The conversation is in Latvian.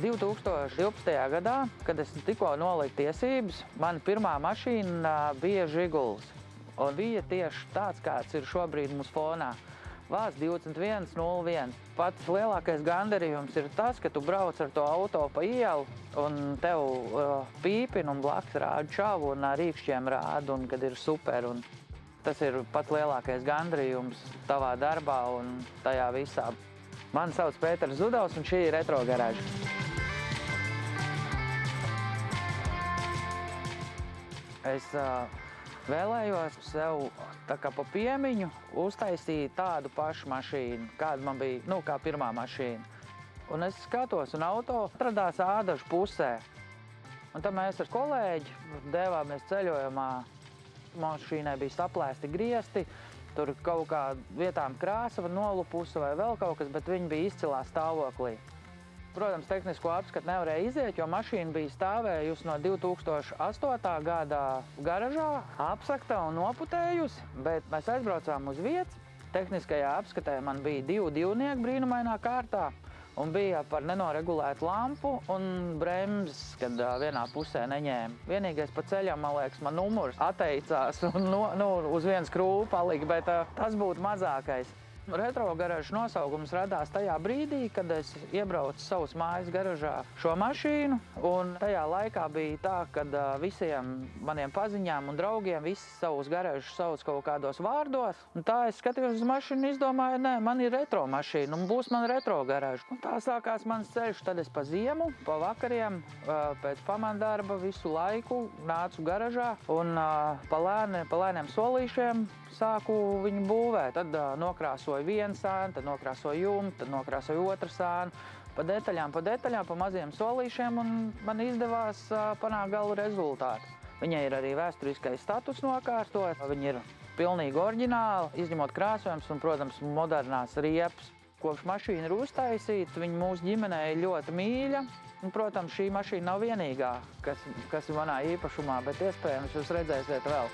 2012. gadā, kad es tikko noliku tiesības, mana pirmā mašīna bija Žiguls. Un bija tieši tāds, kāds ir šobrīd mums fonā. Vāc 2101. Pats lielākais gandarījums ir tas, ka tu brauc ar to auto pa ielu un tev pīpina un blakus rāda čavu un ar rīkšķiem rāda, un kad ir super. Un tas ir pats lielākais gandarījums tavā darbā un tajā visā. Mani sauc Pēters Zudovs un šī ir Retro garāža. Es vēlējos sev tā kā pa piemiņu uztaisīt tādu pašu mašīnu, kāda man bija, kā pirmā mašīna. Un es skatos, un auto atradās Ādažu pusē. Un tad mēs ar kolēģi devāmies ceļojumā. Mašīnai bija saplēsti griesti, tur kaut kā vietām krāsa var nolupusi vai vēl kaut kas, bet viņi bija izcilā stāvoklī. Protams, tehnisko apskatu nevarēja iziet, jo mašīna bija stāvējusi no 2008. gada garažā, apsakta un noputējusi, bet mēs aizbraucām uz vietas. Tehniskajā apskatē man bija 2 divnieki brīnumainā kārtā un bija par nenoregulētu lampu un bremzes, kad vienā pusē neņēma. Vienīgais pa ceļam, man liekas, man numurs atteicās un uz viens krūvu palika, bet tas būtu mazākais. Retro garāžas nosaukums radās tajā brīdī, kad es iebraucu savas mājas garažā šo mašīnu, un tajā laikā bija tā, kad visiem maniem paziņām un draugiem visi savus garažus sauc kaut kādos vārdos, un tā es skatījos uz mašīnu un izdomāju, nē, man ir retro mašīna, un būs man retro garāža. Un tā sākās mans ceļš, tad es pa ziemu, pa vakariem, pēc pamanddarba visu laiku nācu garažā, un pa lēniem solīšiem sāku viņu būvēt. Tad nokrāsoju vienu sānu, tad nokrāsoju jumtu, tad nokrāsoju otru sānu. Pa detaļām, pa maziem solīšiem, un man izdevās panākt galu rezultātu. Viņai ir arī vēsturiskais status nokārtot, viņi ir pilnīgi oriģināli, izņemot krāsojums un, protams, modernās riepas. Kopš mašīna ir uztaisīta, viņa mūsu ģimenei ļoti mīļa. Un, protams, šī mašīna nav vienīgā, kas ir manā īpašumā, bet iespējams jūs redzēsiet vēl.